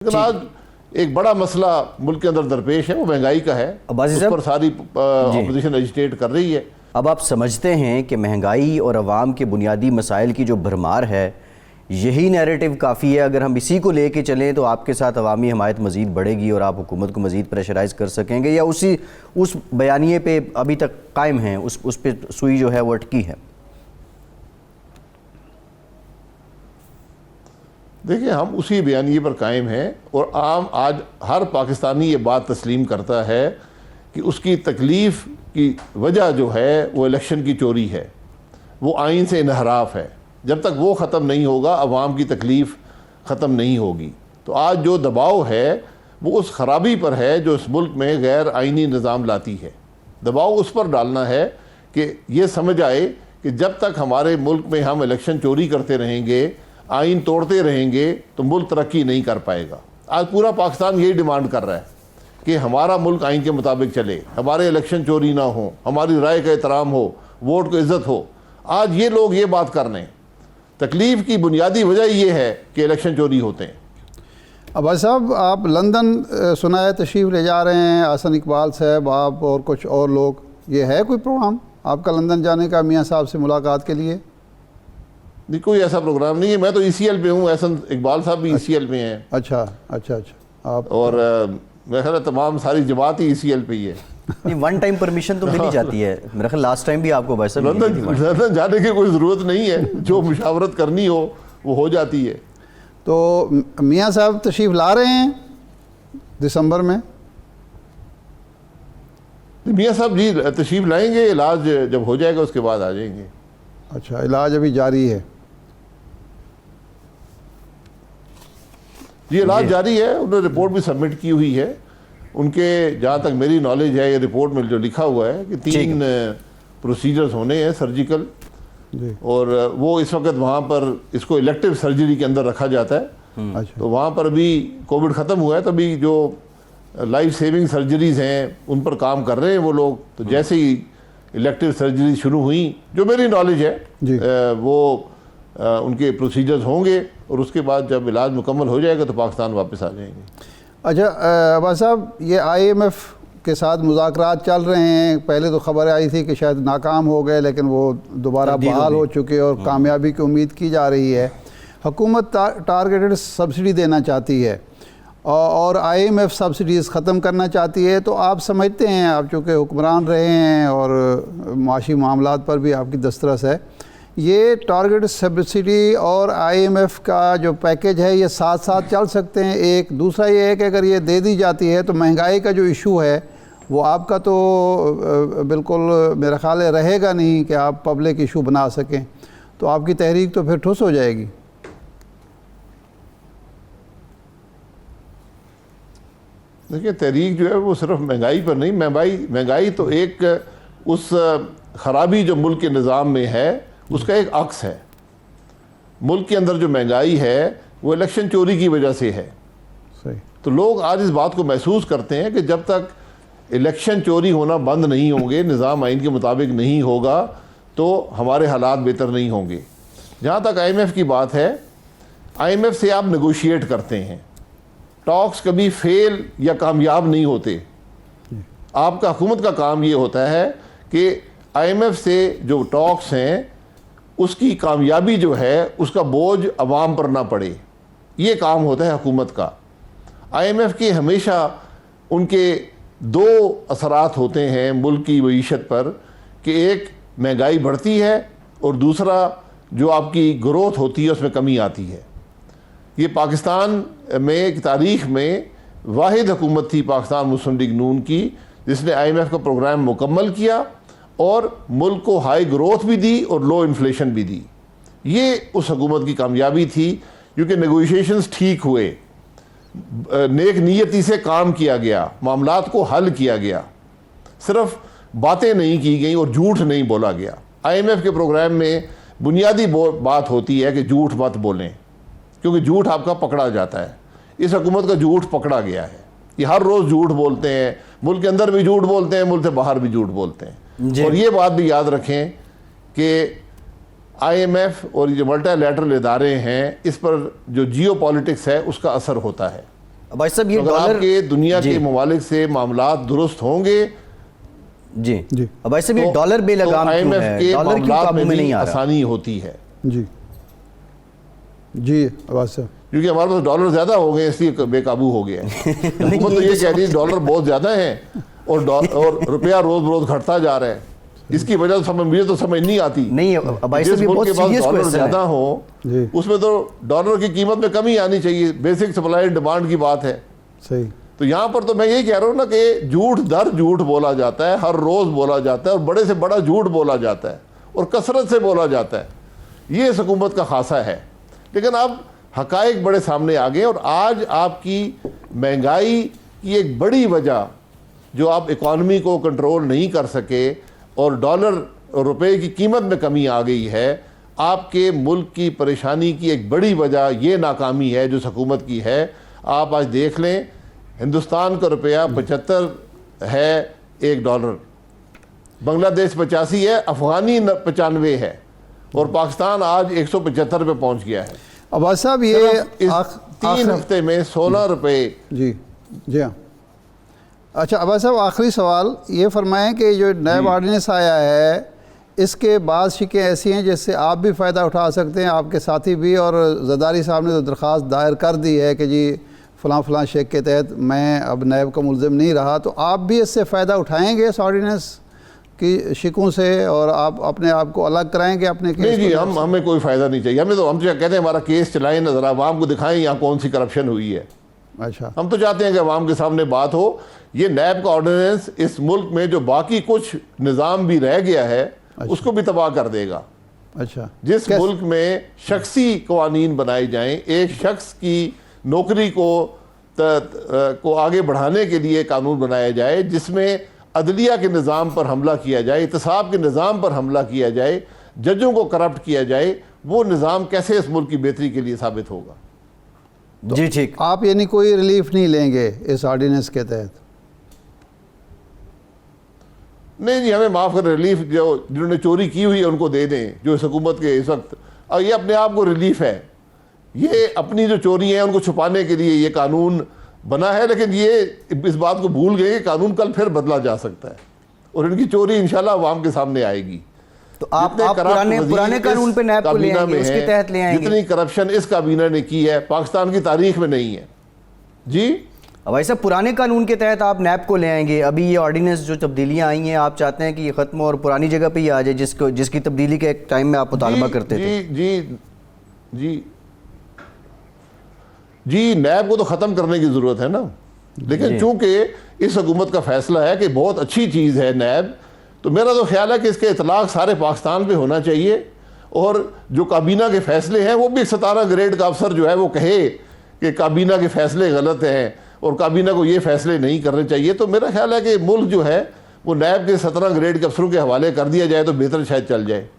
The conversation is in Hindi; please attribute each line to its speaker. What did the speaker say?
Speaker 1: लेकिन आज एक बड़ा मसला मुल्क के अंदर दरपेश है, वो महंगाई का है। उस पर सारी अपोजिशन एजिटेट कर रही है।
Speaker 2: अब आप समझते हैं कि महंगाई और अवाम के बुनियादी मसाइल की जो भरमार है, यही नैरेटिव काफ़ी है? अगर हम इसी को लेके चलें तो आपके साथ अवामी हमायत मज़ीद बढ़ेगी और आप हुकूमत को मज़ीद प्रेशराइज़ कर सकेंगे, या उस बयानिए पे अभी तक कायम हैं, उस पे सुई जो है वो अटकी है?
Speaker 1: देखिए, हम उसी बयानिए पर कायम हैं और आज हर पाकिस्तानी ये बात तस्लीम करता है कि उसकी तकलीफ़ की वजह जो है वो इलेक्शन की चोरी है, वो आइन से इनहराफ है। जब तक वो ख़त्म नहीं होगा, अवाम की तकलीफ़ ख़त्म नहीं होगी। तो आज जो दबाव है वो उस खराबी पर है जो इस मुल्क में गैर आइनी निज़ाम लाती है। दबाव उस पर डालना है कि ये समझ आए कि जब तक हमारे मुल्क में हम इलेक्शन चोरी करते रहेंगे, आइन तोड़ते रहेंगे, तो मुल्क तरक्की नहीं कर पाएगा। आज पूरा पाकिस्तान यही डिमांड कर रहा है कि हमारा मुल्क आइन के मुताबिक चले, हमारे इलेक्शन चोरी ना हो, हमारी राय का एहतराम हो, वोट को इज़्ज़त हो। आज ये लोग ये बात कर रहे हैं। तकलीफ़ की बुनियादी वजह ये है कि इलेक्शन चोरी होते हैं।
Speaker 3: अब्बास साहब, आप लंदन सुनाए तशरीफ़ ले जा रहे हैं, हसन इकबाल साहब, आप और कुछ और लोग, ये है कोई प्रोग्राम आपका लंदन जाने का मियाँ साहब से मुलाकात के लिए?
Speaker 1: नहीं, कोई ऐसा प्रोग्राम नहीं है। मैं तो ECL पे हूँ, हसन इकबाल साहब भी ECL पे हैं।
Speaker 3: अच्छा। आप
Speaker 1: और मेरा ख्याल है तमाम सारी जमात ही ECL पे ही है।
Speaker 2: नहीं, वन टाइम परमिशन तो मिल जाती है मेरा ख्याल। लास्ट टाइम भी आपको वैसे
Speaker 1: लंदन जाने की कोई ज़रूरत नहीं है, जो मुशावरत करनी हो वो हो जाती है।
Speaker 3: तो मियाँ साहब तशरीफ़ ला रहे हैं दिसंबर में?
Speaker 1: मियाँ साहब जी तशरीफ़ लाएंगे, इलाज जब हो जाएगा उसके बाद आ जाएंगे।
Speaker 3: अच्छा, इलाज अभी जारी है?
Speaker 1: जी, इलाज जारी है। उन्होंने रिपोर्ट भी सबमिट की हुई है। उनके जहाँ तक मेरी नॉलेज है, ये रिपोर्ट में जो लिखा हुआ है कि 3 प्रोसीजर्स होने हैं सर्जिकल, और वो इस वक्त वहाँ पर इसको इलेक्टिव सर्जरी के अंदर रखा जाता है।
Speaker 3: अच्छा।
Speaker 1: तो वहाँ पर अभी कोविड ख़त्म हुआ है, तो अभी जो लाइफ सेविंग सर्जरीज़ हैं उन पर काम कर रहे हैं वो लोग। तो जैसे ही इलेक्टिव सर्जरी शुरू हुई, जो मेरी नॉलेज है, वो उनके प्रोसीजर्स होंगे और उसके बाद जब इलाज मुकम्मल हो जाएगा तो पाकिस्तान वापस आ जाएंगे।
Speaker 3: अच्छा अब्बास साहब, ये IMF के साथ मुज़ाकरात चल रहे हैं। पहले तो खबर आई थी कि शायद नाकाम हो गए, लेकिन वो दोबारा बहाल हो चुके और कामयाबी की उम्मीद की जा रही है। हुकूमत टारगेटेड सब्सिडी देना चाहती है और IMF सब्सिडीज़ ख़त्म करना चाहती है। तो आप समझते हैं, आप चूँकि हुक्मरान रहे हैं और माशी मामलात पर भी आपकी दस्तरस है, ये टारगेट सब्सिडी और IMF का जो पैकेज है ये साथ साथ चल सकते हैं? एक दूसरा ये है कि अगर ये दे दी जाती है तो महंगाई का जो इशू है वो आपका तो बिल्कुल मेरा ख्याल है रहेगा नहीं कि आप पब्लिक इशू बना सकें, तो आपकी तहरीक तो फिर ठुस हो जाएगी।
Speaker 1: देखिए, तहरीक जो है वो सिर्फ महंगाई पर नहीं, महंगाई तो एक उस खराबी जो मुल्क के निज़ाम में है उसका एक अक्स है। मुल्क के अंदर जो महंगाई है वो इलेक्शन चोरी की वजह से है।
Speaker 3: सही।
Speaker 1: तो लोग आज इस बात को महसूस करते हैं कि जब तक इलेक्शन चोरी होना बंद नहीं होंगे, निज़ाम आइन के मुताबिक नहीं होगा, तो हमारे हालात बेहतर नहीं होंगे। जहाँ तक IMF की बात है, IMF से आप नेगोशिएट करते हैं, टॉक्स कभी फेल या कामयाब नहीं होते। आपका हुकूमत का काम ये होता है कि IMF से जो टॉक्स हैं उसकी कामयाबी जो है उसका बोझ अवाम पर ना पड़े, ये काम होता है हुकूमत का। IMF के हमेशा उनके 2 असरात होते हैं मुल्क की मईशत पर, कि एक महंगाई बढ़ती है और दूसरा जो आपकी ग्रोथ होती है उसमें कमी आती है। ये पाकिस्तान में की तारीख़ में वाहिद हुकूमत थी पाकिस्तान मुस्लिम लीग नून की जिसने IMF का प्रोग्राम मुकम्मल किया और मुल्क को हाई ग्रोथ भी दी और लो इन्फ्लेशन भी दी। ये उस हुकूमत की कामयाबी थी, क्योंकि नेगोशिएशंस ठीक हुए, नेक नीयती से काम किया गया, मामलात को हल किया गया, सिर्फ बातें नहीं की गई और झूठ नहीं बोला गया। IMF के प्रोग्राम में बुनियादी बात होती है कि झूठ मत बोलें, क्योंकि झूठ आपका पकड़ा जाता है। इस हुकूमत का झूठ पकड़ा गया है। ये हर रोज़ झूठ बोलते हैं, मुल्क के अंदर भी झूठ बोलते हैं, मुल्क से बाहर भी झूठ बोलते हैं। और ये बात भी याद रखें कि IMF और ये जो मल्टीलैटरल इदारे हैं, इस पर जो जियोपॉलिटिक्स है उसका असर होता है।
Speaker 2: भाई साहब ये
Speaker 1: तो अगर
Speaker 2: डॉलर
Speaker 1: आपके दुनिया
Speaker 2: जी
Speaker 1: के ममालिक से मामलात दुरुस्त होंगे
Speaker 2: जी
Speaker 3: जी
Speaker 2: भाई साहब ये डॉलर बेलगाम क्यों
Speaker 1: IMF
Speaker 2: है,
Speaker 1: के
Speaker 2: डॉलर क्यों
Speaker 1: मामलात
Speaker 2: काबू
Speaker 1: में
Speaker 2: में
Speaker 1: भी
Speaker 2: नहीं आ रहा?
Speaker 1: आसानी होती है,
Speaker 3: जी जी अब्बास साहब,
Speaker 1: क्योंकि हमारे पास डॉलर ज्यादा हो गए इसलिए बेकाबू हो गया है। हुकूमत तो ये कह रही है डॉलर बहुत ज्यादा है और रुपया रोज रोज घटता जा रहा है, इसकी वजह से मुझे तो समझ नहीं आती।
Speaker 2: नहीं भाई
Speaker 1: जिस
Speaker 2: साहब ये
Speaker 1: मुल्क
Speaker 2: बहुत
Speaker 1: के पास
Speaker 2: सीरियस
Speaker 1: डॉलर
Speaker 2: क्वेश्चन
Speaker 1: ज्यादा
Speaker 2: है।
Speaker 1: हो
Speaker 3: जी
Speaker 1: उसमें तो डॉलर की कीमत में कमी आनी चाहिए, बेसिक सप्लाई एंड डिमांड की बात है।
Speaker 3: सही,
Speaker 1: तो यहाँ पर तो मैं यही कह रहा हूँ ना कि झूठ दर झूठ बोला जाता है, हर रोज बोला जाता है और बड़े से बड़ा झूठ बोला जाता है और कसरत से बोला जाता है, ये इस हुकूमत का खासा है। लेकिन अब हकायक बड़े सामने आ गए और आज आपकी महंगाई की एक बड़ी वजह जो आप इकॉनमी को कंट्रोल नहीं कर सके और डॉलर और रुपए की कीमत में कमी आ गई है, आपके मुल्क की परेशानी की एक बड़ी वजह ये नाकामी है जो इस हुकूमत की है। आप आज देख लें हिंदुस्तान का रुपया 75 है एक डॉलर, बांग्लादेश 85 है, अफगानी 95 है और पाकिस्तान आज 175 पे पहुंच गया है।
Speaker 3: अब्बास साहब ये
Speaker 1: सिर्फ इस 3 हफ्ते में 16 रुपए।
Speaker 3: जी जी हाँ, अच्छा अब्बास साहब आखिरी सवाल ये फरमाएं कि जो नया ऑर्डिनेंस आया है इसके बाद शिकें ऐसी हैं जिससे आप भी फ़ायदा उठा सकते हैं, आपके साथी भी, और ज़रदारी साहब ने तो दरख्वास्त दायर कर दी है कि जी फ़लाँ फ़लाँ शेख के तहत मैं अब नैब का मुलज़िम नहीं रहा, तो आप भी इससे फ़ायदा उठाएंगे इस ऑर्डिनेंस की शिकों से और आप अपने आप को अलग कराएंगे अपने
Speaker 1: नहीं
Speaker 3: केस
Speaker 1: जी,
Speaker 3: को?
Speaker 1: हमें कोई फ़ायदा नहीं चाहिए। हम तो कहते हैं हमारा केस चलाएं ना, ज़रा आवाम को दिखाएं यहाँ कौन सी करप्शन हुई है।
Speaker 3: अच्छा,
Speaker 1: हम तो चाहते हैं कि अवाम के सामने बात हो। ये नैब का ऑर्डिनेंस इस मुल्क में जो बाकी कुछ निज़ाम भी रह गया है उसको भी तबाह कर देगा।
Speaker 3: अच्छा,
Speaker 1: जिस मुल्क में शख्सी कवानीन बनाए जाएं, एक शख्स की नौकरी को आगे बढ़ाने के लिए कानून बनाया जाए, जिसमें अदलिया के निज़ाम पर हमला किया जाए, इत्तेसाब के निज़ाम पर हमला किया जाए, जजों को करप्ट किया जाए, वो निज़ाम कैसे इस मुल्क की बेहतरी के लिए साबित होगा?
Speaker 2: जी ठीक,
Speaker 3: आप यानी कोई रिलीफ नहीं लेंगे इस ऑर्डिनेंस के तहत?
Speaker 1: नहीं जी, हमें माफ़ कर, रिलीफ जो जिन्होंने चोरी की हुई है उनको दे दें, जो इस हुकूमत के इस वक्त, और ये अपने आप को रिलीफ है। ये अपनी जो चोरी है उनको छुपाने के लिए ये कानून बना है, लेकिन ये इस बात को भूल गए कि कानून कल फिर बदला जा सकता है और इनकी चोरी इंशाल्लाह अवाम के सामने आएगी।
Speaker 2: तो आप
Speaker 1: जितने करप्ट वज़ीर
Speaker 2: पुराने कानून पे नैब को ले
Speaker 1: काबीना
Speaker 2: आएंगे,
Speaker 1: में
Speaker 2: उसके
Speaker 1: हैं,
Speaker 2: तहत ले आएंगे?
Speaker 1: जितनी करप्शन इस काबीना ने की है पाकिस्तान की तारीख में नहीं है जी।
Speaker 2: भाई साहब पुराने कानून के तहत आप नैब को ले आएंगे? अभी ये ऑर्डिनेंस जो तब्दीलियां आई हैं आप चाहते हैं कि ये ख़त्म और पुरानी जगह पे ही आ जाए जिसकी तब्दीली के एक टाइम में आप मुतालबा करते थे?
Speaker 1: जी जी, नैब को तो ख़त्म करने की ज़रूरत है ना, लेकिन चूंकि इस हुकूमत का फैसला है कि बहुत अच्छी चीज़ है नैब, तो मेरा तो ख्याल है कि इसके इतलाक़ सारे पाकिस्तान पे होना चाहिए और जो काबीना के फ़ैसले हैं वो भी 17 ग्रेड का अफसर जो है वो कहे कि काबीना के फ़ैसले गलत हैं और काबीना को ये फ़ैसले नहीं करने चाहिए। तो मेरा ख्याल है कि मुल्क जो है वो नैब के 17 ग्रेड के अफसरों के हवाले कर दिया जाए तो बेहतर शायद चल जाए।